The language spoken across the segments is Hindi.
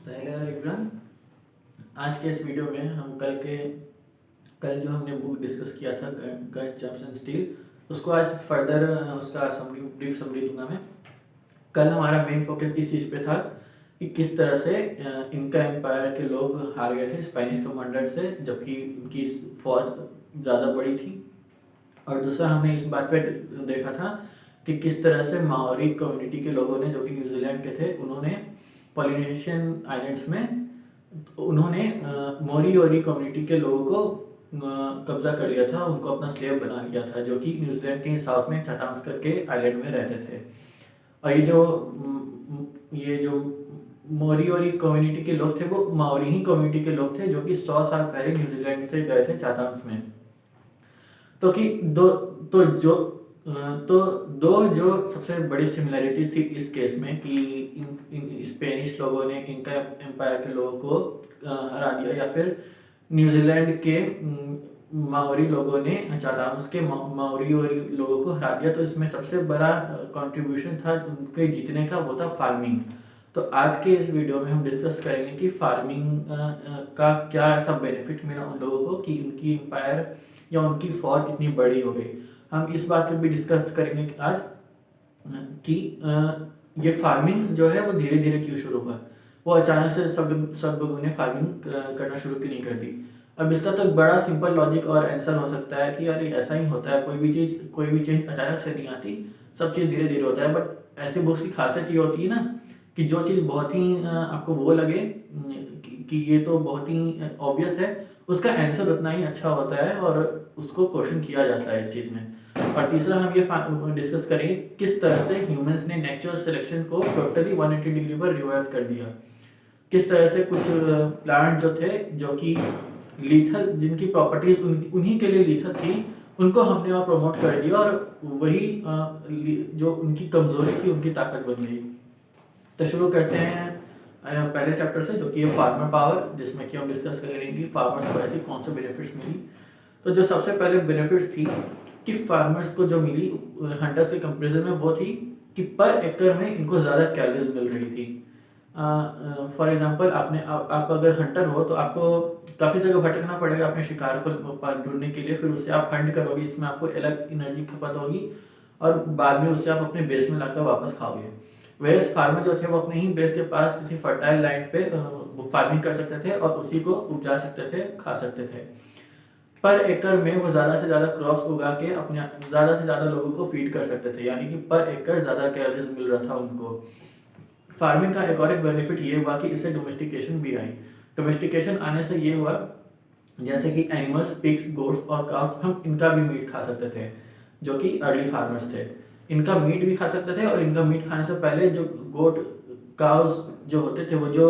तो हेलो एवरीवन। आज के इस वीडियो में हम कल जो हमने बुक डिस्कस किया था गन जर्म्स एंड स्टील, उसको आज फर्दर उसका ब्रीफ समरी दूंगा मैं। कल हमारा मेन फोकस इस चीज़ पे था कि किस तरह से इनका एम्पायर के लोग हार गए थे स्पेनिश कमांडर से, जबकि उनकी फौज ज़्यादा बड़ी थी। और दूसरा हमने इस बात पे देखा था कि किस तरह से माओरी कम्युनिटी के लोगों ने, जो कि न्यूजीलैंड के थे, उन्होंने पॉलिनेशियन आइलैंड्स में उन्होंने मोरीओरी कम्युनिटी के लोगों को कब्जा कर लिया था, उनको अपना स्लेव बना लिया था, जो कि न्यूजीलैंड के साउथ में चैथम्स करके आइलैंड में रहते थे। और ये जो मोरीओरी कम्युनिटी के लोग थे वो माओरी ही कम्युनिटी के लोग थे, जो कि 100 साल पहले न्यूजीलैंड से गए थे चैथम्स में। तो कि दो तो जो तो दो जो सबसे बड़ी सिमिलैरिटीज थी इस केस में कि इन स्पेनिश लोगों ने इनका एम्पायर के लोगों को हरा दिया, या फिर न्यूजीलैंड के माओरी लोगों ने चाथाम्स के माओरी लोगों को हरा दिया। तो इसमें सबसे बड़ा कंट्रीब्यूशन था उनके जीतने का, वो था फार्मिंग। तो आज के इस वीडियो में हम डिस्कस करेंगे कि फार्मिंग का क्या ऐसा बेनिफिट मिला उन लोगों को कि उनकी एम्पायर या उनकी फौज इतनी बड़ी हो गई। हम इस बात पर भी डिस्कस करेंगे कि आज कि ये फार्मिंग जो है वो धीरे धीरे क्यों शुरू हुआ। वो अचानक से सब लोगों ने फार्मिंग करना शुरू क्यों नहीं कर दी। अब इसका तो बड़ा सिंपल लॉजिक और आंसर हो सकता है कि यार ऐसा ही होता है, कोई भी चीज़ अचानक से नहीं आती, सब चीज़ धीरे धीरे होता है। बट ऐसे बुक्स की खासियत ये होती है ना कि जो चीज़ बहुत ही आपको वो लगे कि ये तो बहुत ही ऑब्वियस है, उसका आंसर उतना ही अच्छा होता है और उसको क्वेश्चन किया जाता है इस चीज़ में। और तीसरा हम ये डिस्कस करेंगे किस तरह से ह्यूमंस ने नेचुरल सिलेक्शन को टोटली 180 डिग्री पर रिवर्स कर दिया। किस तरह से कुछ प्लांट जो थे, जो कि लीथल, जिनकी प्रॉपर्टीज उन्हीं के लिए लीथल थी, उनको हमने और प्रमोट कर दिया, और वही जो उनकी कमजोरी थी उनकी ताकत बन गई। तो शुरू करते हैं पहले चैप्टर से, जो कि है फार्मर पावर, जिसमें कि हम डिस्कस करेंगे फार्मर्स को ऐसी कौन से बेनिफिट्स मिली। तो जो सबसे पहले बेनिफिट्स थी कि फार्मर्स को जो मिली हंटर्स के कंपेरिजन में, वो थी कि पर एकड़ में इनको ज़्यादा कैलोरीज मिल रही थी। फॉर एग्जांपल आप अगर हंटर हो तो आपको काफ़ी जगह भटकना पड़ेगा अपने शिकार को ढूंढने के लिए, फिर उसे आप हंट करोगे, इसमें आपको अलग एनर्जी खपत होगी, और बाद में उसे आप अपने बेस में लाकर वापस खाओगे। वेरस फार्मर जो थे वो अपने ही बेस के पास किसी फर्टाइल लैंड पे फार्मिंग कर सकते थे और उसी को उपजा सकते थे, खा सकते थे। पर एकड़ में वो ज़्यादा से ज़्यादा क्रॉप्स उगा के अपने ज़्यादा से ज़्यादा लोगों को फीड कर सकते थे, यानी कि पर एकड़ ज़्यादा कैलोरीज मिल रहा था उनको। फार्मिंग का एक और एक बेनिफिट ये हुआ कि इससे डोमेस्टिकेशन भी आई। डोमेस्टिकेशन आने से ये हुआ जैसे कि एनिमल्स, पिग्स, गोट्स और काउस, हम इनका भी मीट खा सकते थे, जो कि अर्ली फार्मर्स थे। इनका मीट भी खा सकते थे, और इनका मीट खाने से पहले जो गोट, काउस जो होते थे, वो जो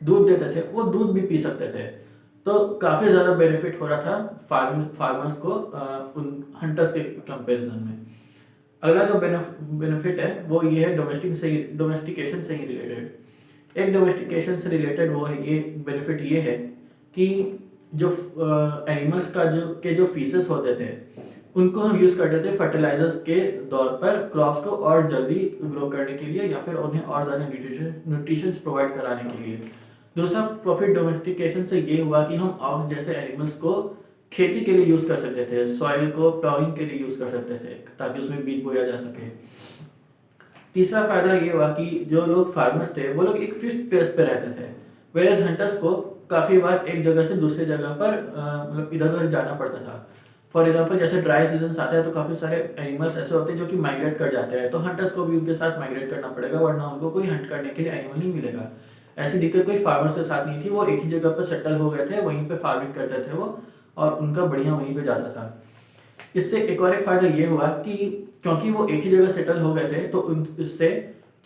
दूध देते थे, वो दूध भी पी सकते थे। तो काफ़ी ज़्यादा बेनिफिट हो रहा था फार्मर्स को उन हंटर्स के कंपेरिजन में। अगला जो बेनिफिट है वो ये है डोमेस्टिकेशन से ही रिलेटेड। एक डोमेस्टिकेशन से रिलेटेड वो है, ये बेनिफिट ये है कि जो एनिमल्स का जो फीसेस होते थे, उनको हम यूज़ करते थे फर्टिलाइजर्स के तौर पर क्रॉप्स को और जल्दी ग्रो करने के लिए, या फिर उन्हें और ज़्यादा न्यूट्रिशंस प्रोवाइड कराने के लिए। दूसरा प्रॉफिट डोमेस्टिकेशन से ये हुआ कि हम ऑक्स जैसे एनिमल्स को खेती के लिए यूज़ कर सकते थे, सॉइल को प्लाउइंग के लिए यूज़ कर सकते थे ताकि उसमें बीज बोया जा सके। तीसरा फायदा ये हुआ कि जो लोग फार्मर्स थे वो लोग एक फिक्स्ड प्लेस पे रहते थे, वेरएज हंटर्स को काफ़ी बार एक जगह से दूसरी जगह पर मतलब इधर उधर जाना पड़ता था। फॉर एग्जाम्पल जैसे ड्राई सीजन आता है तो काफ़ी सारे एनिमल्स ऐसे होते हैं जो कि माइग्रेट कर जाते हैं, तो हंटर्स को भी उनके साथ माइग्रेट करना पड़ेगा, वरना उनको कोई हंट करने के लिए एनिमल नहीं मिलेगा। ऐसी दिक्कत कोई फार्मर्स के साथ नहीं थी, वो एक ही जगह पर सेटल हो गए थे, वहीं पे फार्मिंग करते थे वो, और उनका बढ़िया वहीं पे जाता था। इससे एक और एक फ़ायदा ये हुआ कि क्योंकि वो एक ही जगह सेटल हो गए थे, तो इससे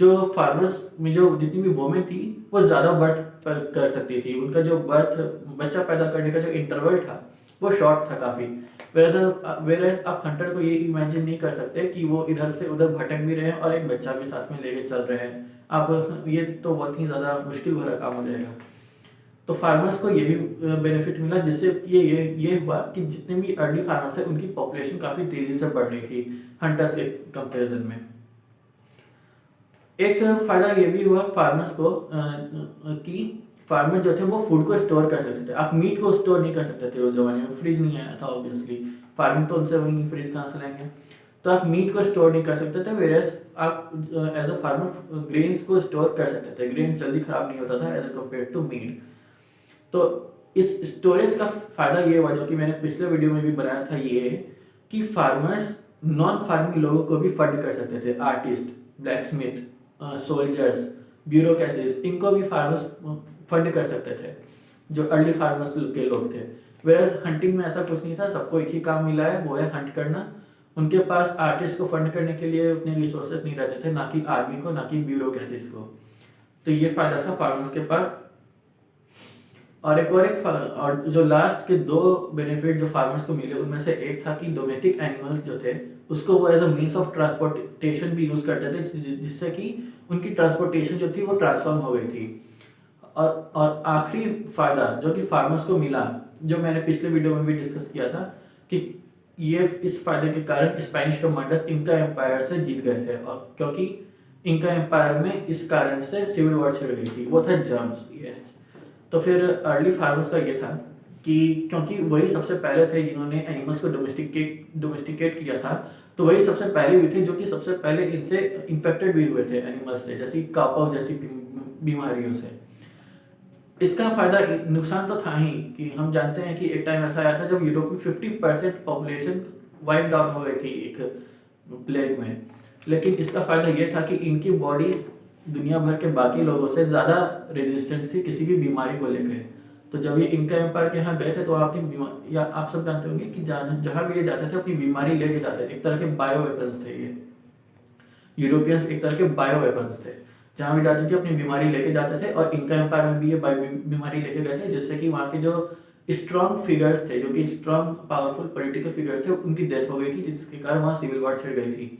जो फार्मर्स में जो जितनी भी वोमेन थी वो ज़्यादा बर्थ कर सकती थी, उनका जो बच्चा पैदा करने का जो इंटरवल था वो शॉर्ट था काफ़ी। वेरएज आप हंटर को ये इमेजिन नहीं कर सकते कि वो इधर से उधर भटक भी रहे हैं और एक बच्चा भी साथ में लेके चल रहे हैं। आप ये तो बहुत ही ज़्यादा मुश्किल भरा काम हो जाएगा। तो फार्मर्स को ये भी बेनिफिट मिला, जिससे ये हुआ कि जितने भी अर्ली फार्मर्स थे उनकी पॉपुलेशन काफ़ी तेज़ी से बढ़ रही थी हंटर्स के कंपैरिजन में। एक फ़ायदा ये भी हुआ फार्मर्स को कि फार्मर जो थे वो फूड को स्टोर कर सकते थे। आप मीट को स्टोर नहीं कर सकते थे उस ज़माने में, फ्रिज नहीं आया था ऑब्वियसली, फार्मिंग तो उनसे हुई नहीं, फ्रिज कहाँ से लाएंगे। तो आप मीट को स्टोर नहीं कर सकते थे, वेरएज़ आप एज अ फार्मर ग्रेन्स को स्टोर कर सकते थे। ग्रेन जल्दी ख़राब नहीं होता था as a compare to meat. तो इस स्टोरेज का फ़ायदा ये हुआ, जो कि मैंने पिछले वीडियो में भी बनाया था, ये कि फार्मर्स नॉन फार्मिंग लोगों को भी फंड कर सकते थे। आर्टिस्ट, ब्लैकस्मिथ, सोल्जर्स, ब्यूरोक्रेसीज, इनको भी फार्मर्स फंड कर सकते थे, जो अर्ली फार्मर्स के लोग थे। वेरएज हंटिंग में ऐसा कुछ नहीं था, सबको एक ही काम मिला है, वो है हंट करना। उनके पास आर्टिस्ट को फंड करने के लिए उतने रिसोर्सेज नहीं रहते थे, ना कि आर्मी को, ना कि ब्यूरोक्रेसीज को। तो ये फ़ायदा था फार्मर्स के पास। और और जो लास्ट के दो बेनिफिट जो फार्मर्स को मिले, उनमें से एक था कि डोमेस्टिक एनिमल्स जो थे उसको वो as a means of transportation भी यूज़ करते थे, जिससे कि उनकी ट्रांसपोर्टेशन जो थी वो ट्रांसफॉर्म हो गई थी। और आखिरी फ़ायदा जो कि फार्मर्स को मिला, जो मैंने पिछले वीडियो में भी डिस्कस किया था, कि ये इस फायदे के कारण स्पेनिश कमांडर्स इनका एम्पायर से जीत गए थे, और क्योंकि इनका एम्पायर में इस कारण से सिविल वॉर छिड़ गई थी, वो था जर्म्स। यस। तो फिर अर्ली फार्मर्स का ये था कि क्योंकि वही सबसे पहले थे जिन्होंने एनिमल्स को डोमेस्टिकेट किया था, तो वही सबसे पहले भी थे जो कि सबसे पहले इनसे इन्फेक्टेड भी हुए थे एनिमल्स से, जैसे कापाउ जैसी बीमारियों से। इसका फायदा, नुकसान तो था ही कि हम जानते हैं कि एक टाइम ऐसा आया था जब यूरोप में 50% पॉपुलेशन वाइप आउट हो गई थी एक प्लेग में। लेकिन इसका फायदा ये था कि इनकी बॉडी दुनिया भर के बाकी लोगों से ज़्यादा रेजिस्टेंस थी किसी भी बीमारी को लेकर। तो जब ये इनका एम्पायर के यहाँ गए थे तो अपनी बीमारी, या आप सब जानते होंगे कि जहाँ भी ये जाते थे अपनी बीमारी लेके जाते थे। एक तरह के बायो वेपन्स थे ये, यूरोपियंस एक तरह के बायो वेपन्स थे, जहाँ भी जाते थे अपनी बीमारी लेके जाते थे। और इनका एम्पायर में भी ये बीमारी लेके गए थे, जिससे कि वहाँ के जो स्ट्रॉन्ग फिगर्स थे, जो कि स्ट्रॉन्ग पावरफुल पॉलिटिकल फिगर्स थे, उनकी डेथ हो गई थी, जिसके कारण वहाँ सिविल वॉर छिड़ गई थी।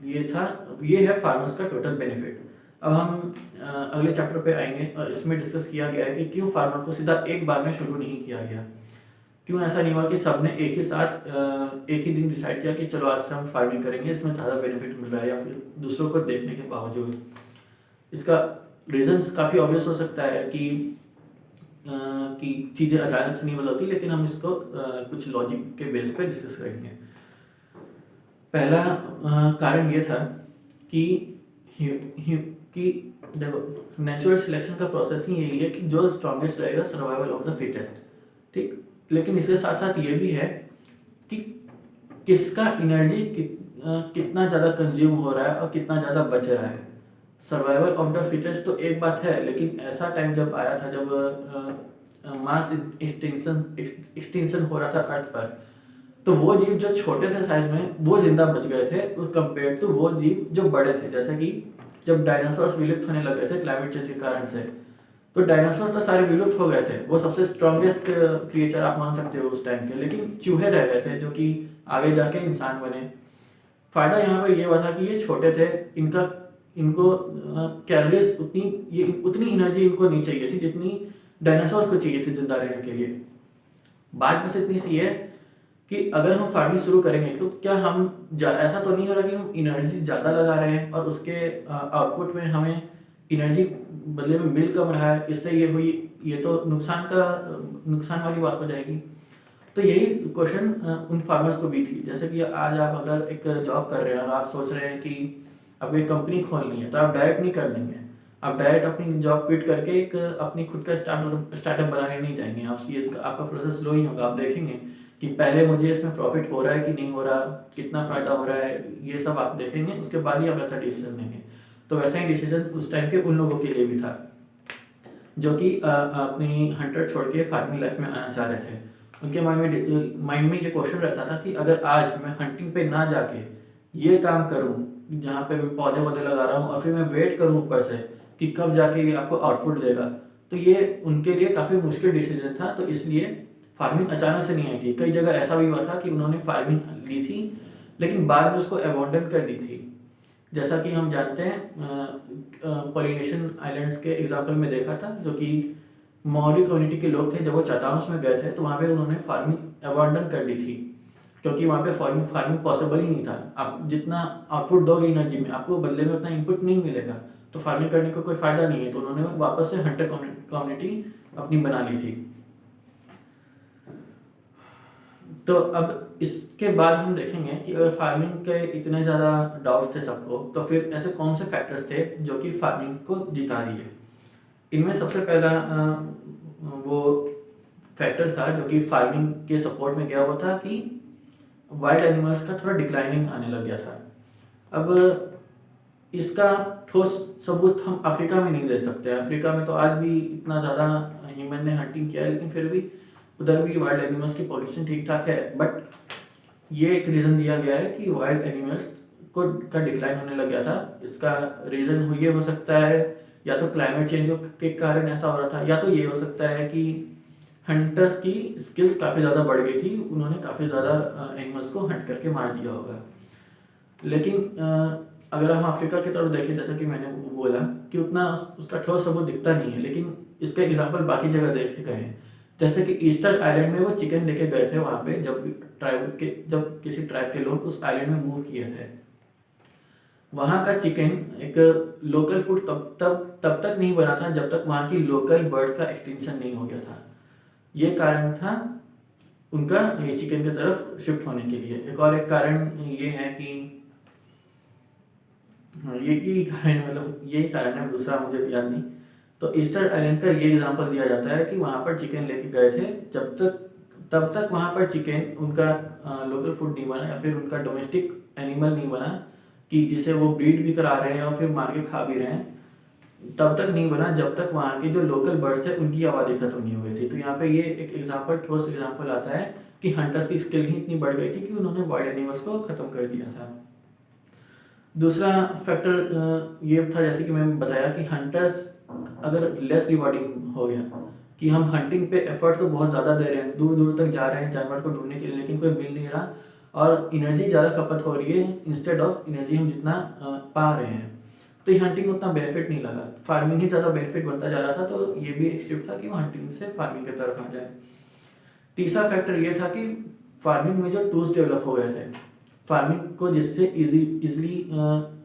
ये है फार्मर्स का टोटल बेनिफिट। अब हम अगले चैप्टर पे आएंगे और इसमें डिस्कस किया गया है कि क्यों फार्मर को सीधा एक बार में शुरू नहीं किया गया। क्यों ऐसा नहीं हुआ कि सबने एक ही साथ एक ही दिन डिसाइड किया कि चलो आज से हम फार्मिंग करेंगे, इसमें ज़्यादा बेनिफिट मिल रहा है, या फिर दूसरों को देखने के बावजूद। इसका रीजंस काफ़ी ऑब्वियस हो सकता है कि चीज़ें अचानक से नहीं बदलती, लेकिन हम इसको कुछ लॉजिक के बेस पे डिस्कस करेंगे। पहला कारण ये था कि देखो, नेचुरल सिलेक्शन का प्रोसेस ही यही है कि जो स्ट्रॉन्गेस्ट रहेगा, सर्वाइवल ऑफ द फिटेस्ट। ठीक, लेकिन इसके साथ साथ ये भी है कि किसका एनर्जी कितना ज़्यादा कंज्यूम हो रहा है और कितना ज़्यादा बच रहा है। सर्वाइवल ऑफ द फिटेस्ट तो एक बात है, लेकिन ऐसा टाइम जब आया था जब मास एक्सटिंक्शन हो रहा था अर्थ पर, तो वो जीव जो छोटे थे साइज में वो जिंदा बच गए थे उस कंपेयर टू वो जीव जो बड़े थे। जैसे कि जब डायनासोर्स विलुप्त होने लगे थे क्लाइमेट चेंज के कारण से, तो डायनासोर तो सारे विलुप्त हो गए थे, वो सबसे स्ट्रॉन्गेस्ट क्रिएचर आप मान सकते हो उस टाइम के, लेकिन चूहे रह गए थे जो कि आगे जाके इंसान बने। फायदा यहाँ पर ये हुआ था कि ये छोटे थे, इनको कैलोरीज उतनी एनर्जी इनको नहीं चाहिए थी जितनी डायनासोर्स को चाहिए थी जिंदा रहने के लिए। बात बस इतनी सी है कि अगर हम फार्मिंग शुरू करेंगे तो क्या हम ऐसा तो नहीं हो रहा कि हम एनर्जी ज़्यादा लगा रहे हैं और उसके आउटपुट में हमें एनर्जी बदले में मिल कम रहा है, इससे ये तो नुकसान वाली बात हो जाएगी। तो यही क्वेश्चन उन फार्मर्स को भी थी। जैसे कि आज आप अगर एक जॉब कर रहे हैं और आप सोच रहे हैं कि आपको एक कंपनी खोलनी है, तो आप डायरेक्ट नहीं कर लेंगे, आप डायरेक्ट अपनी जॉब क्विट करके एक अपनी खुद का स्टार्टअप बनाने नहीं जाएंगे। आपका प्रोसेस स्लो ही होगा। आप देखेंगे कि पहले मुझे इसमें प्रॉफिट हो रहा है कि नहीं हो रहा, कितना फ़ायदा हो रहा है, ये सब आप देखेंगे, उसके बाद ही आप ऐसा डिसीजन लेंगे। तो वैसा ही डिसीजन उस टाइम के उन लोगों के लिए भी था जो कि अपनी हंटर छोड़ के फार्मिंग लाइफ में आना चाह रहे थे। उनके माइंड में ये क्वेश्चन रहता था कि अगर आज मैं हंटिंग पे ना जाके ये काम करूँ जहाँ पे मैं पौधे वौधे लगा रहा हूँ और फिर मैं वेट करूँ ऊपर से कि कब जाके ये आपको आउटपुट देगा, तो ये उनके लिए काफ़ी मुश्किल डिसीजन था। तो इसलिए फार्मिंग अचानक से नहीं आई थी। कई जगह ऐसा भी हुआ था कि उन्होंने फार्मिंग ली थी लेकिन बाद में उसको अबॉन्डन कर दी थी। जैसा कि हम जानते हैं पॉलिनेशियन आइलैंड्स के एग्जाम्पल में देखा था, जो कि मॉरी कम्युनिटी के लोग थे, जब वो चैथाम्स में गए थे तो वहाँ पे उन्होंने फार्मिंग अबॉन्डन कर दी थी। क्योंकि वहाँ पे फार्मिंग पॉसिबल ही नहीं था। आप जितना आउटपुट दोगे एनर्जी में, आपको बदले में उतना इनपुट नहीं मिलेगा, तो फार्मिंग करने का कोई फ़ायदा नहीं है। तो उन्होंने वापस से हंटर कम्युनिटी अपनी बना ली थी। तो अब इसके बाद हम देखेंगे कि अगर फार्मिंग के इतने ज़्यादा डाउट्स थे सबको, तो फिर ऐसे कौन से फैक्टर्स थे जो कि फार्मिंग को जिता दिए। इनमें सबसे पहला वो फैक्टर था जो कि फार्मिंग के सपोर्ट में गया, वो था कि वाइल्ड एनिमल्स का थोड़ा डिक्लाइनिंग आने लग गया था। अब इसका ठोस सबूत हम अफ्रीका में नहीं दे सकते। अफ्रीका में तो आज भी इतना ज़्यादा ह्यूमन ने हंटिंग किया है, लेकिन फिर भी उधर भी वाइल्ड एनिमल्स की पॉपुलेशन ठीक ठाक है। बट ये एक रीज़न दिया गया है कि वाइल्ड एनिमल्स का डिक्लाइन होने लग गया था। इसका रीज़न ये हो सकता है या तो क्लाइमेट चेंज के कारण ऐसा हो रहा था, या तो ये हो सकता है कि हंटर्स की स्किल्स काफ़ी ज़्यादा बढ़ गई थी, उन्होंने काफ़ी ज़्यादा एनिमल्स को हंट करके मार दिया होगा। लेकिन अगर हम अफ्रीका की तरफ देखें, जैसा कि मैंने बोला कि उतना उसका ठोस सबूत दिखता नहीं है, लेकिन इसके एग्जाम्पल बाकी जगह देखे गए हैं। जैसे कि ईस्टर आइलैंड में वो चिकन लेके गए थे वहाँ पे, जब किसी ट्राइब के लोग उस आइलैंड में मूव किए थे, वहाँ का चिकन एक लोकल फूड तब तक नहीं बना था जब तक वहाँ की लोकल बर्ड्स का एक्सटिंक्शन नहीं हो गया था। ये कारण था उनका ये चिकन की तरफ शिफ्ट होने के लिए। एक कारण ये है कि यही कारण, मतलब यही कारण है, दूसरा मुझे याद नहीं। तो ईस्टर आइलैंड का ये एग्जांपल दिया जाता है कि वहाँ पर चिकन लेके गए थे, तब तक वहाँ पर चिकन उनका लोकल फूड नहीं बना, या फिर उनका डोमेस्टिक एनिमल नहीं बना कि जिसे वो ब्रीड भी करा रहे हैं और फिर मार के खा भी रहे हैं। तब तक नहीं बना जब तक वहाँ के जो लोकल बर्ड्स थे उनकी आबादी खत्म नहीं हो गई थी। तो यहाँ पे ये एक एग्जाम्पल, ठोस एग्जाम्पल आता है कि हंटर्स की स्किल ही इतनी बढ़ गई थी कि उन्होंने वाइल्ड एनिमल्स को ख़त्म कर दिया था। दूसरा फैक्टर ये था, जैसे कि मैंने बताया, कि हंटर्स अगर लेस रिवॉर्डिंग हो गया कि हम हंटिंग पे एफर्ट तो बहुत ज़्यादा दे रहे हैं, दूर दूर तक जा रहे हैं जानवर को ढूंढने के लिए, लेकिन कोई मिल नहीं रहा और एनर्जी ज़्यादा खपत हो रही है इंस्टेड ऑफ एनर्जी हम जितना पा रहे हैं, तो ये हंटिंग उतना बेनिफिट नहीं लगा, फार्मिंग ही ज़्यादा बेनिफिट बनता जा रहा था। तो ये भी एक शिफ्ट था कि वो हंटिंग से फार्मिंग की तरफ आ जाए। तीसरा फैक्टर ये था कि फार्मिंग में जो टूल्स डेवलप हो गए थे फार्मिंग को, जिससे इजीली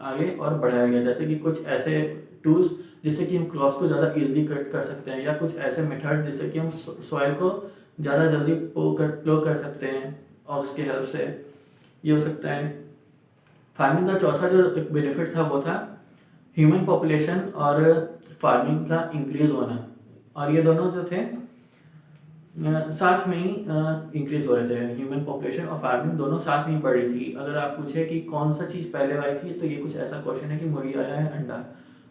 आगे और बढ़ाया गया, जैसे कि कुछ ऐसे टूल्स जिससे कि हम क्रॉप्स को ज़्यादा इजीली कट कर सकते हैं, या कुछ ऐसे मेथड जिससे कि हम सॉइल को ज़्यादा जल्दी प्लो कर सकते हैं ऑक्स के हेल्प से, ये हो सकता है। फार्मिंग का चौथा जो एक बेनिफिट था वो था ह्यूमन पॉपुलेशन और फार्मिंग का इंक्रीज होना, और ये दोनों जो थे साथ में ही इंक्रीज हो रहे थे। ह्यूमन पॉपुलेशन और फार्मिंग दोनों साथ में ही बढ़ रही थी। अगर आप पूछे कि कौन सा चीज़ पहले आई थी, तो ये कुछ ऐसा क्वेश्चन है कि मुर्गी आया है अंडा।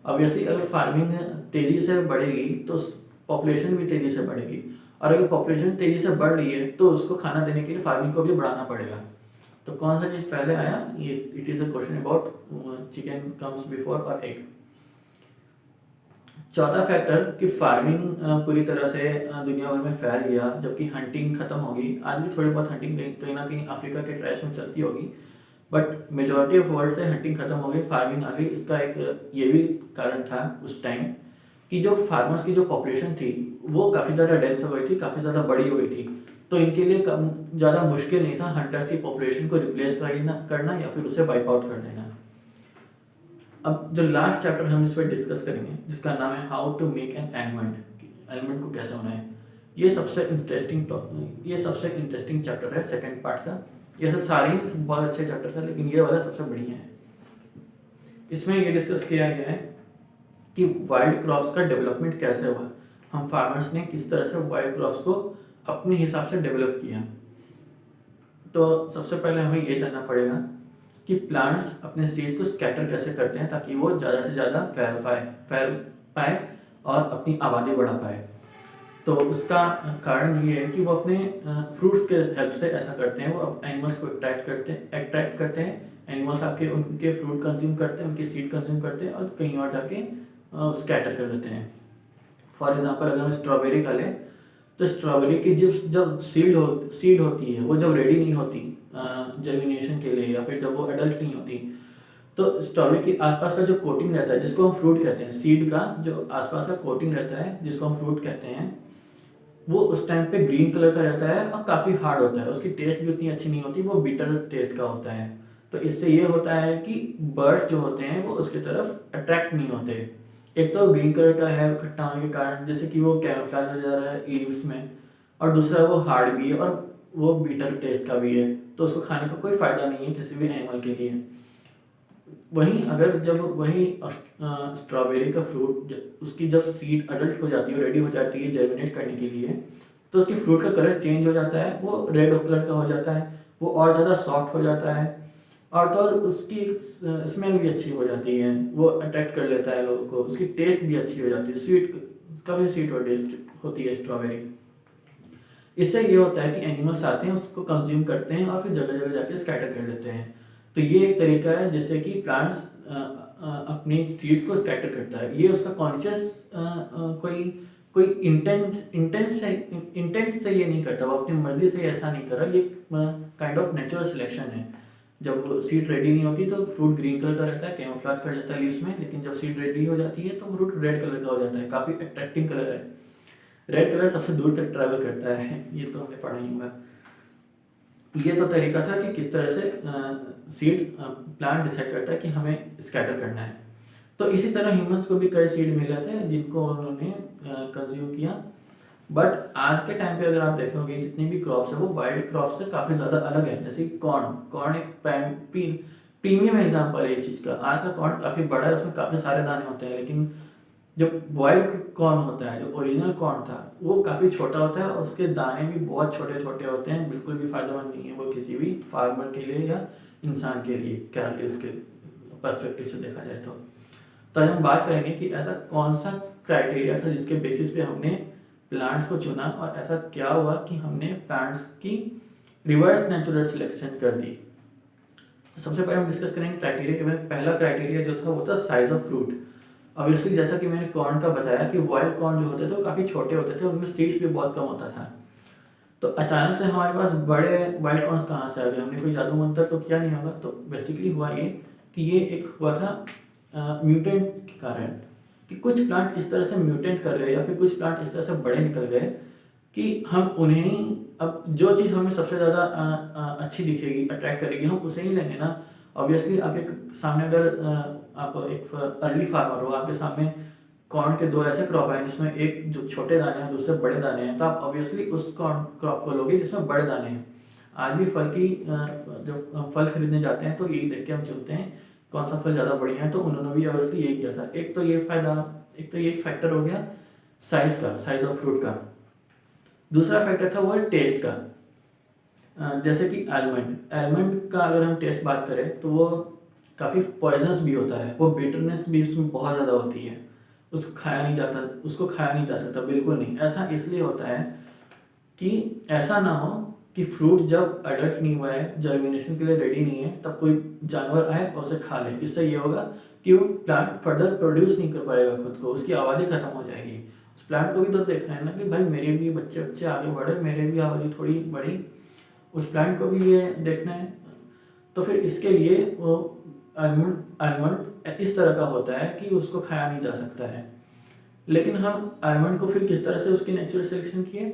ऑब्वियसली अगर फार्मिंग तेज़ी से बढ़ेगी तो पॉपुलेशन भी तेज़ी से बढ़ेगी, और अगर पॉपुलेशन तेज़ी से बढ़ रही है तो उसको खाना देने के लिए फार्मिंग को भी बढ़ाना पड़ेगा। तो कौन सा चीज़ पहले आया, ये it is a question about chicken comes before और एग। चौथा फैक्टर कि फार्मिंग पूरी तरह से दुनिया भर में फैल गया, जबकि हंटिंग खत्म होगी। आज भी थोड़ी बहुत हंटिंग कहीं ना कहीं अफ्रीका के ट्राइब्स में चलती होगी, बट मेजॉरिटी ऑफ वर्ल्ड से हंटिंग खत्म हो गई, फार्मिंग आ गई। इसका एक ये भी कारण था उस टाइम कि जो फार्मर्स की जो पॉपुलेशन थी वो काफ़ी ज़्यादा डेंस हो गई थी, काफ़ी ज़्यादा बड़ी हो गई थी। तो इनके लिए ज़्यादा मुश्किल नहीं था हंटर्स की पॉपुलेशन को रिप्लेस करना या फिर उसे वाइप आउट कर देना। अब जो लास्ट चैप्टर हम इस पर डिस्कस करेंगे, जिसका नाम है how to make an element, element को कैसे बनाएं, ये सबसे इंटरेस्टिंग चैप्टर है सेकंड पार्ट का। ये सारे ही बहुत अच्छे चैप्टर था, लेकिन ये वाला सबसे बढ़िया है। इसमें ये डिस्कस किया गया है कि वाइल्ड क्रॉप्स का डेवलपमेंट कैसे हुआ, हम फार्मर्स ने किस तरह से वाइल्ड क्रॉप्स को अपने हिसाब से डेवलप किया। तो सबसे पहले हमें ये जानना पड़ेगा कि प्लांट्स अपने सीड्स को स्कैटर कैसे करते हैं ताकि वो ज़्यादा से ज़्यादा फैल पाए और अपनी आबादी बढ़ा पाए। तो उसका कारण ये है कि वो अपने फ्रूट्स के हेल्प से ऐसा करते हैं। वो एनिमल्स को अट्रैक्ट करते हैं। एनिमल्स आके उनके फ्रूट कंज्यूम करते हैं, उनकी सीड कंज्यूम करते हैं और कहीं और जाके स्कैटर कर देते हैं। फॉर एग्जांपल अगर हम स्ट्रॉबेरी का लें, तो स्ट्रॉबेरी की जब सीड होती है, वो जब रेडी नहीं होती जर्मिनेशन के लिए, या फिर जब वो एडल्ट नहीं होती, तो स्ट्रॉबेरी के आसपास का जो कोटिंग रहता है, जिसको हम फ्रूट कहते हैं, सीड का जो आसपास का कोटिंग रहता है जिसको हम फ्रूट कहते हैं, वो उस टाइम पे ग्रीन कलर का रहता है और काफ़ी हार्ड होता है, उसकी टेस्ट भी उतनी अच्छी नहीं होती, वो बिटर टेस्ट का होता है। तो इससे ये होता है कि बर्ड्स जो होते हैं वो उसकी तरफ अट्रैक्ट नहीं होते। एक तो ग्रीन कलर का है खट्टा होने के कारण, जैसे कि वो कैमोफ्लेज हो जा रहा है लीव्स में, और दूसरा वो हार्ड भी है और वो बिटर टेस्ट का भी है, तो उसको खाने का कोई फ़ायदा नहीं है किसी भी एनिमल के लिए। वहीं अगर जब वही स्ट्रॉबेरी का फ्रूट उसकी जब सीड अडल्ट हो जाती है, रेडी हो जाती है जर्मिनेट करने के लिए, तो उसकी फ्रूट का कलर चेंज हो जाता है, वो रेड कलर का हो जाता है, वो और ज़्यादा सॉफ्ट हो जाता है, और तो और उसकी स्मेल भी अच्छी हो जाती है, वो अट्रैक्ट कर लेता है लोगों को, उसकी टेस्ट भी अच्छी हो जाती है, स्वीट, काफ़ी स्वीट और टेस्ट होती है स्ट्रॉबेरी। इससे ये होता है कि एनिमल्स आते हैं, उसको कंज्यूम करते हैं और फिर जगह जगह जाके स्कैटर कर देते हैं। तो ये एक तरीका है जिससे कि प्लांट्स अपनी सीड्स को स्कैटर करता है। ये उसका कॉन्शियस कोई कोई इंटेंट से ये नहीं करता, वो अपनी मर्जी से ऐसा नहीं कर रहा, ये काइंड ऑफ नेचुरल सिलेक्शन है। जब सीड रेडी नहीं होती तो फ्रूट ग्रीन कलर का रहता है, कैमोफ्लेज कर जाता है लीव्स में, लेकिन जब सीड रेडी हो जाती है तो फ्रूट रेड कलर का हो जाता है, काफ़ी अट्रैक्टिंग कलर है। रेड कलर सबसे दूर तक ट्रैवल करता है, ये तो हमने पढ़ा ही होगा। ये तो तरीका था कि किस तरह से सीड प्लांट डिसाइड करता है कि हमें स्कैटर करना है। तो इसी तरह ह्यूमंस को भी कई सीड मिले थे जिनको उन्होंने कंज्यूम किया। बट आज के टाइम पे अगर आप देखोगे जितनी भी क्रॉप्स है वो वाइल्ड क्रॉप से काफ़ी ज़्यादा अलग है। जैसे कॉर्न एक प्रीमियम एग्जाम्पल है इस चीज़ का। आज का कॉर्न काफ़ी बड़ा है, उसमें काफ़ी सारे दाने होते हैं, लेकिन जब वाइल्ड कॉर्न होता है, जो ओरिजिनल कॉर्न था, वो काफ़ी छोटा होता है और उसके दाने भी बहुत छोटे छोटे होते हैं, बिल्कुल भी फायदेमंद नहीं है वो किसी भी फार्मर के लिए या इंसान के लिए, कैलोरीज के पर्सपेक्टिव से देखा जाए तो आज हम बात करेंगे कि ऐसा कौन सा क्राइटेरिया था जिसके बेसिस पे हमने प्लांट्स को चुना और ऐसा क्या हुआ कि हमने प्लांट्स की रिवर्स नेचुरल सिलेक्शन कर दी। तो सबसे पहले हम डिस्कस करेंगे क्राइटेरिया के में। पहला क्राइटेरिया जो था वो था साइज ऑफ फ्रूट। ऑब्वियसली जैसा कि मैंने कॉर्न का बताया कि वाइल्ड कॉर्न जो होते थे वो काफ़ी छोटे होते थे, उनमें सीड्स भी बहुत कम होता था। तो अचानक से हमारे पास बड़े वाइल्ड कॉर्न्स कहाँ से आ गए? हमने कोई जादू मंत्र तो किया नहीं होगा। तो बेसिकली हुआ ये कि ये एक हुआ था म्यूटेंट के कारण, कि कुछ प्लांट इस तरह से म्यूटेंट कर गए या फिर कुछ प्लांट इस तरह से बड़े निकल गए कि हम उन्हें, अब जो चीज़ हमें सबसे ज़्यादा अच्छी दिखेगी, अट्रैक्ट करेगी, हम उसे ही लेंगे ना। ऑब्वियसली आप एक सामने अगर आप एक अर्ली फार्मर हो, आपके सामने कॉर्न के दो ऐसे क्रॉप हैं जिसमें एक जो छोटे दाने हैं दूसरे बड़े दाने हैं, तो आप ऑब्वियसली उस कॉर्न क्रॉप को लोगे जिसमें बड़े दाने हैं। आज भी फल की जब फल खरीदने जाते हैं तो यही देख के हम चुनते हैं कौन सा फल ज़्यादा बढ़िया है, तो उन्होंने भी ऑब्वियसली यही किया था। एक तो ये फ़ायदा, एक तो ये फैक्टर हो गया साइज़ का, साइज़ ऑफ फ्रूट का। दूसरा फैक्टर था वो है टेस्ट का। जैसे कि आलमंड, आलमंड का अगर हम टेस्ट बात करें तो वो काफ़ी पॉइजनस भी होता है, वो बिटरनेस भी उसमें बहुत ज़्यादा होती है, उसको खाया नहीं जाता, उसको खाया नहीं जा सकता, बिल्कुल नहीं। ऐसा इसलिए होता है कि ऐसा ना हो कि फ्रूट जब अडल्ट नहीं हुआ है, जर्मिनेशन के लिए रेडी नहीं है, तब कोई जानवर आए और उसे खा ले। इससे ये होगा कि वो प्लांट फर्दर प्रोड्यूस नहीं कर पाएगा खुद को, उसकी आबादी खत्म हो जाएगी। उस प्लांट को भी तो देखना है ना कि भाई मेरे भी बच्चे बच्चे आगे बढ़े, मेरे भी आबादी थोड़ी बढ़ी, उस प्लांट को भी ये देखना है। तो फिर इसके लिए वो आलमंड आलमंड इस तरह का होता है कि उसको खाया नहीं जा सकता है। लेकिन हम आलमंड को फिर किस तरह से उसकी नेचुरल सिलेक्शन किए?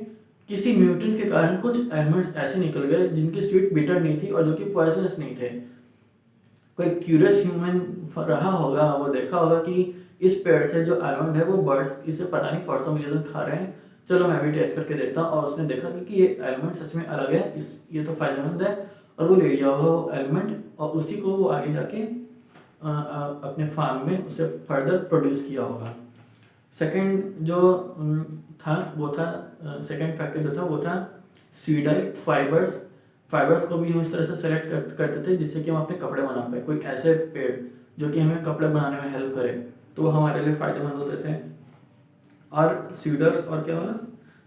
किसी म्यूटेंट के कारण कुछ आलमंड्स ऐसे निकल गए जिनकी स्वीट बिटर नहीं थी और जो कि पॉइजनस नहीं थे। कोई क्यूरियस ह्यूमन रहा होगा, वो देखा होगा कि इस पेड़ से जो आलमंड है वो बर्ड्स इसे पता नहीं फॉर सम रीजन खा रहे हैं, चलो मैं भी टेस्ट करके देखता हूँ। और उसने देखा कि ये आलमंड सच में अलग है, ये तो फायदेमंद है, और वो ले लिया होगा वो आलमंड और उसी को वो आगे जाके अपने फार्म में उसे फर्दर प्रोड्यूस किया होगा। सेकंड जो था वो था, सेकंड फैक्टर जो था वो था सीडाइल फाइबर्स। फाइबर्स को भी हम इस तरह से सेलेक्ट करते थे जिससे कि हम अपने कपड़े बना पाए। कोई ऐसे पेड़ जो कि हमें कपड़े बनाने में हेल्प करे तो वो हमारे लिए फ़ायदेमंद होते थे। और सीडर्स और क्या बोला,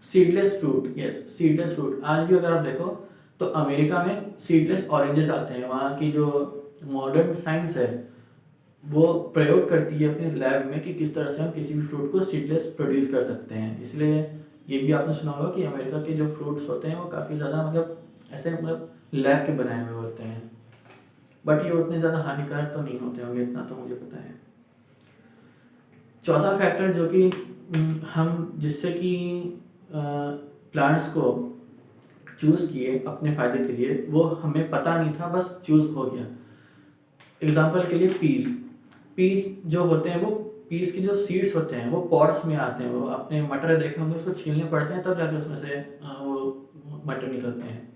seedless fruit. Yes, seedless fruit. आज भी अगर आप देखो तो अमेरिका में सीडलेस ऑरेंजेस आते हैं। वहाँ की जो मॉडर्न साइंस है वो प्रयोग करती है अपने लैब में कि किस तरह से हम किसी भी फ्रूट को सीडलेस प्रोड्यूस कर सकते हैं। इसलिए ये भी आपने सुना होगा कि अमेरिका के जो फ्रूट्स होते हैं वो काफ़ी ज़्यादा ऐसे लैब के बनाए हुए होते हैं। बट ये उतने ज़्यादा हानिकारक तो नहीं होते होंगे, इतना तो मुझे पता है। चौथा फैक्टर जो कि हम जिससे कि प्लांट्स को चूज़ किए अपने फ़ायदे के लिए, वो हमें पता नहीं था, बस चूज़ हो गया। एग्जाम्पल के लिए पीस जो होते हैं, वो पीस के जो सीड्स होते हैं वो पॉट्स में आते हैं। वो अपने मटर देखे होंगे, उसको छीलने पड़ते हैं तब जाके उसमें से वो मटर निकलते हैं।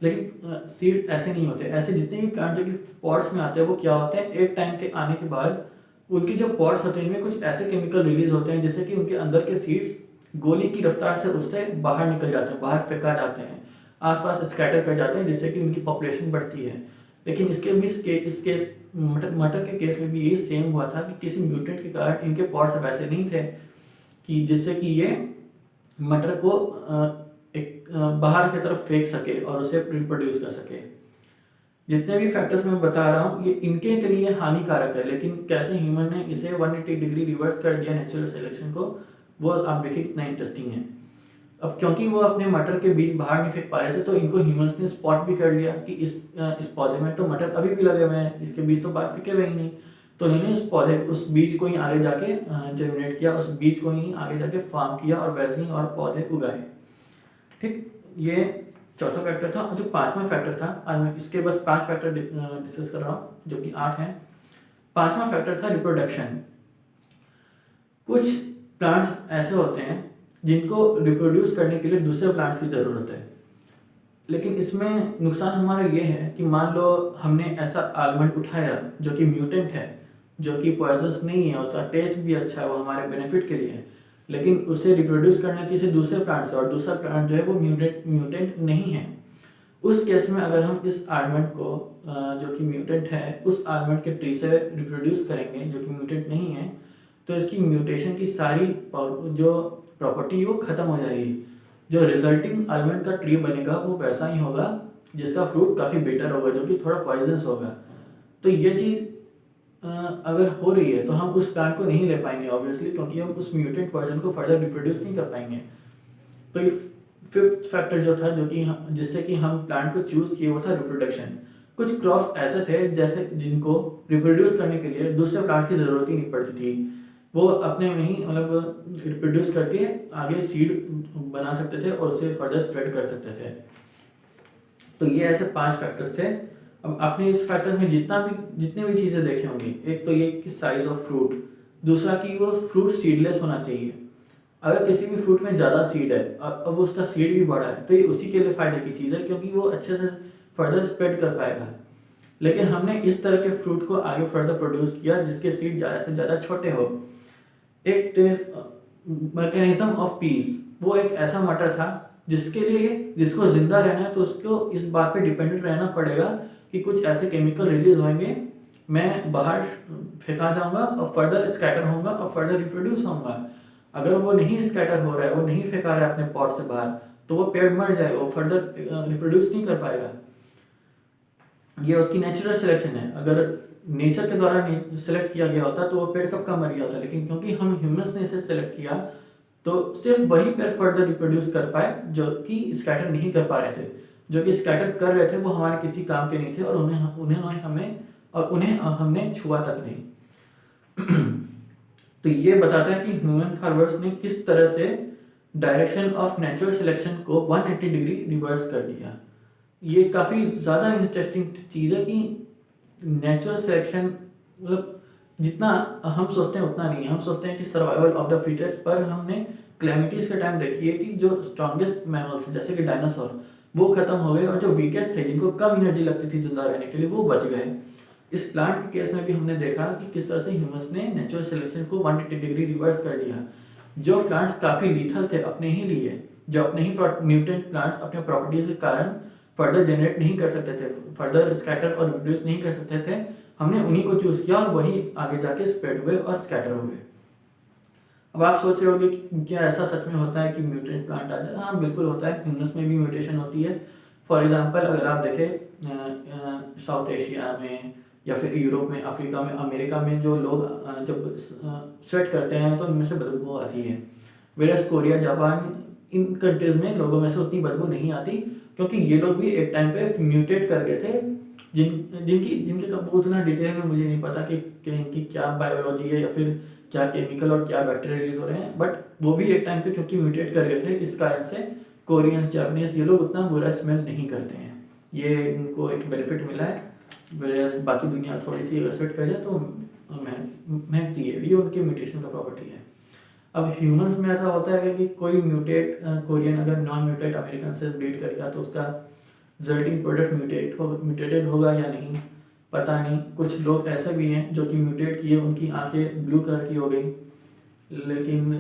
लेकिन सीड्स ऐसे नहीं होते। ऐसे जितने भी प्लांट जो कि पॉट्स में आते हैं वो क्या होते हैं, एक टाइम के आने के बाद उनके जो पॉट्स होते हैं इनमें कुछ ऐसे केमिकल रिलीज होते हैं जिससे कि उनके अंदर के सीड्स गोली की रफ्तार से उससे बाहर निकल जाते हैं, बाहर फेंका जाते हैं, आसपास स्कैटर कर जाते हैं, जिससे कि उनकी पॉपुलेशन बढ़ती है। लेकिन इसके भी इस केस मटर के केस में भी यही सेम हुआ था कि किसी म्यूटेंट के कारण इनके पॉट्स वैसे नहीं थे कि जिससे कि ये मटर को बाहर की तरफ फेंक सके और उसे रिप्रोड्यूस कर सके। जितने भी फैक्टर्स मैं बता रहा हूँ ये इनके के लिए हानिकारक है, लेकिन कैसे ह्यूमन ने इसे 180 डिग्री रिवर्स कर दिया नेचुरल सिलेक्शन को, वो आप देखिए कितना इंटरेस्टिंग है। अब क्योंकि वो अपने मटर के बीज बाहर नहीं फेंक पा रहे थे, तो इनको ह्यूमंस ने स्पॉट भी कर लिया कि इस पौधे में तो मटर अभी भी लगे हुए हैं, इसके बीज तो बाहर फेंके हुए ही नहीं। तो उन्होंने उस बीज को ही आगे जाके जनरेट किया, उस बीज को ही आगे जाके फार्म किया और वैसे ही और पौधे उगाए। ठीक, ये चौथा फैक्टर था। और जो पांचवा फैक्टर था, आज मैं इसके बस 5 फैक्टर डिस्कस कर रहा हूँ जो कि 8 हैं। पांचवा फैक्टर था रिप्रोडक्शन। कुछ प्लांट्स ऐसे होते हैं जिनको रिप्रोड्यूस करने के लिए दूसरे प्लांट्स की ज़रूरत है, लेकिन इसमें नुकसान हमारा ये है कि मान लो हमने ऐसा आलमंड उठाया जो कि म्यूटेंट है, जो कि पॉइजनस नहीं है, उसका टेस्ट भी अच्छा है, वो हमारे बेनिफिट के लिए है, लेकिन उसे रिप्रोड्यूस करना किसी दूसरे प्लांट से, और दूसरा प्लांट जो है वो म्यूटेंट नहीं है। उस केस में अगर हम इस आलमंड को जो कि म्यूटेंट है उस आलमंड के ट्री से रिप्रोड्यूस करेंगे जो कि म्यूटेंट नहीं है, तो इसकी म्यूटेशन की सारी जो प्रॉपर्टी वो ख़त्म हो जाएगी। जो रिजल्टिंग आलमंड का ट्री बनेगा वो वैसा ही होगा जिसका फ्रूट काफ़ी बेटर होगा, जो कि थोड़ा पॉइजनस होगा। तो ये चीज़ अगर हो रही है तो हम उस प्लांट को नहीं ले पाएंगे ऑब्वियसली, क्योंकि हम उस म्यूटेंट वर्जन को फर्दर रिप्रोड्यूस नहीं कर पाएंगे। तो ये 5th फैक्टर जो था, जो कि जिससे कि हम प्लांट को चूज़ किए, वो था रिप्रोडक्शन। कुछ क्रॉप्स ऐसे थे जैसे जिनको रिप्रोड्यूस करने के लिए दूसरे प्लांट की ज़रूरत ही नहीं पड़ती थी, वो अपने में ही मतलब रिप्रोड्यूस करके आगे सीड बना सकते थे और उसे फर्दर स्प्रेड कर सकते थे। तो ये ऐसे 5 फैक्टर्स थे। अब आपने इस फैक्टर में जितने भी चीज़ें देखे होंगी, एक तो ये कि साइज ऑफ फ्रूट, दूसरा कि वो फ्रूट सीडलेस होना चाहिए। अगर किसी भी फ्रूट में ज़्यादा सीड है, अब उसका सीड भी बड़ा है, तो ये उसी के लिए फ़ायदे की चीज़ है, क्योंकि वो अच्छे से फर्दर स्प्रेड कर पाएगा। लेकिन हमने इस तरह के फ्रूट को आगे फर्दर प्रोड्यूस किया जिसके सीड ज़्यादा से ज़्यादा छोटे हो। एक मैकेनिज्म ऑफ पीस, वो एक ऐसा मटर था जिसको जिंदा रहना है तो उसको इस बात पे डिपेंडेंट रहना पड़ेगा कि कुछ ऐसे केमिकल रिलीज होंगे, मैं बाहर फेंका जाऊंगा और फर्दर स्कैटर होऊंगा और फर्दर रिप्रोड्यूस होऊंगा। अगर वो नहीं स्कैटर हो रहा है, वो नहीं फेंका रहा है अपने पॉट से बाहर, तो वो पेड़ मर जाएगा, वो फर्दर रिप्रोड्यूस नहीं कर पाएगा। ये उसकी नेचुरल सिलेक्शन है। अगर नेचर के द्वारा सेलेक्ट किया गया होता तो वो पेड़ कब का मर गया होता, लेकिन क्योंकि हम ह्यूमंस ने इसे सेलेक्ट किया तो सिर्फ वही पेड़ फर्दर रिप्रोड्यूस कर पाए जो कि स्कैटर नहीं कर पा रहे थे। जो कि स्कैटर कर रहे थे वो हमारे किसी काम के नहीं थे और उन्हें हमने छुआ तक नहीं। तो ये बताता है कि ह्यूमन फार्मर्स ने किस तरह से डायरेक्शन ऑफ नेचुरल सिलेक्शन को 180 डिग्री रिवर्स कर दिया। ये काफ़ी ज़्यादा इंटरेस्टिंग चीज़ है कि नेचुरल सिलेक्शन मतलब जितना हम सोचते हैं उतना नहीं है। हम सोचते हैं कि सर्वाइवल ऑफ द फिटेस्ट, पर हमने क्लैमिटीज़ के टाइम देखी है कि जो स्ट्रॉन्गेस्ट मैमल्स जैसे कि डायनासोर वो खत्म हो गए और जो वीकेस्ट थे जिनको कम एनर्जी लगती थी जिंदा रहने के लिए वो बच गए। इस प्लांट के केस में भी हमने देखा कि किस तरह से ह्यूमंस ने नेचुरल सिलेक्शन को 180 डिग्री रिवर्स कर दिया। जो प्लांट्स काफ़ी लीथल थे अपने ही लिए, जो अपने ही म्यूटेंट प्लांट्स अपने प्रॉपर्टीज के कारण फर्दर जनरेट नहीं कर सकते थे, फर्दर स्कैटर और रिप्रोड्यूस नहीं कर सकते थे, हमने उन्हीं को चूज़ किया और वही आगे जाके स्प्रेड हुए और स्कैटर हुए। अब आप सोच रहे होंगे कि क्या ऐसा सच में होता है कि म्यूटेंट प्लांट आ जाए? हाँ बिल्कुल होता है, ह्यूमंस में भी म्यूटेशन होती है। फॉर एग्जांपल अगर आप देखें साउथ एशिया में या फिर यूरोप में, अफ्रीका में, अमेरिका में जो लोग जब स्वेट करते हैं तो उनमें से बदबू आती है। वेरस कोरिया, जापान, इन कंट्रीज़ में लोगों में से उतनी बदबू नहीं आती, क्योंकि ये लोग भी एक टाइम पे म्यूटेट कर गए थे, जिनके वो उतना डिटेल में मुझे नहीं पता कि इनकी क्या बायोलॉजी है या फिर क्या केमिकल और क्या बैक्टीरिया रिलीज हो रहे हैं, बट वो भी एक टाइम पे क्योंकि म्यूटेट कर गए थे इस कारण से कोरियंस, जापानीज, ये लोग उतना बुरा स्मेल नहीं करते हैं, ये इनको एक बेनिफिट मिला है। वेरस बाकी दुनिया थोड़ी सी एक्सेप्ट कर जाए तो महकती है, ये उनके म्यूटेशन का प्रॉपर्टी है। अब ह्यूमंस में ऐसा होता है कि कोई म्यूटेट कोरियन अगर नॉन म्यूटेट अमेरिकन से ब्रीड करेगा तो उसका रिजल्टिंग प्रोडक्ट म्यूटेटेड होगा या नहीं पता नहीं। कुछ लोग ऐसे भी हैं जो कि म्यूटेट किए, उनकी आंखें ब्लू कलर की हो गई, लेकिन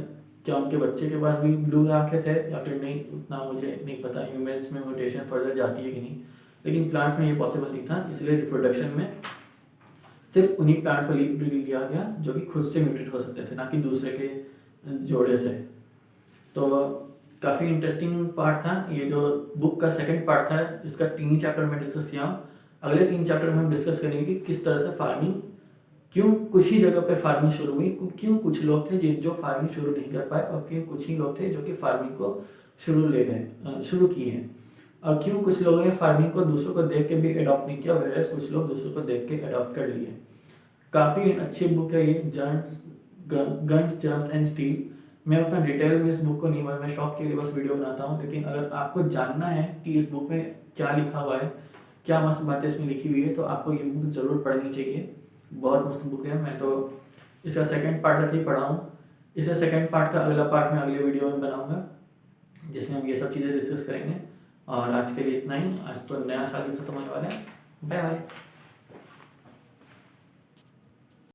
क्या उनके बच्चे के पास भी ब्लू आंखें थे या फिर नहीं, उतना मुझे नहीं पता। ह्यूमंस में म्यूटेशन फर्दर जाती है कि नहीं, लेकिन प्लांट्स में ये पॉसिबल नहीं था, इसलिए रिप्रोडक्शन में सिर्फ उन्हीं प्लांट्स को लिया गया जो कि खुद से म्यूटेट हो सकते थे, ना कि दूसरे के जोड़े से। तो काफ़ी इंटरेस्टिंग पार्ट था ये, जो बुक का सेकंड पार्ट था, इसका 3 चैप्टर में डिस्कस किया हूँ। अगले 3 चैप्टर में हम डिस्कस करेंगे कि किस तरह से फार्मिंग, क्यों कुछ ही जगह पे फार्मिंग शुरू हुई, क्यों कुछ लोग थे जो फार्मिंग शुरू नहीं कर पाए, और क्यों कुछ ही लोग थे जो कि फार्मिंग को शुरू किए हैं, और क्यों कुछ लोगों ने फार्मिंग को दूसरों को देख के भी अडॉप्ट नहीं किया, वेरएस कुछ लोग दूसरों को देख के अडॉप्ट कर लिए। काफ़ी अच्छी बुक है ये, गन्स, जर्म्स एंड स्टील। मैं उतना डिटेल में इस बुक को नहीं, मैं शौक के लिए बस वीडियो बनाता हूँ, लेकिन अगर आपको जानना है कि इस बुक में क्या लिखा हुआ है, क्या मस्त बातें इसमें लिखी हुई है, तो आपको ये बुक ज़रूर पढ़नी चाहिए। बहुत मस्त बुक है। मैं तो इसका सेकंड पार्ट तक ही पढ़ा हूँ, इसका सेकंड पार्ट का अगला पार्ट मैं अगले वीडियो में बनाऊँगा, जिसमें हम ये सब चीज़ें डिस्कस करेंगे। और आज के लिए इतना ही। आज तो नया साल भी खत्म होने वाला है। Bye bye.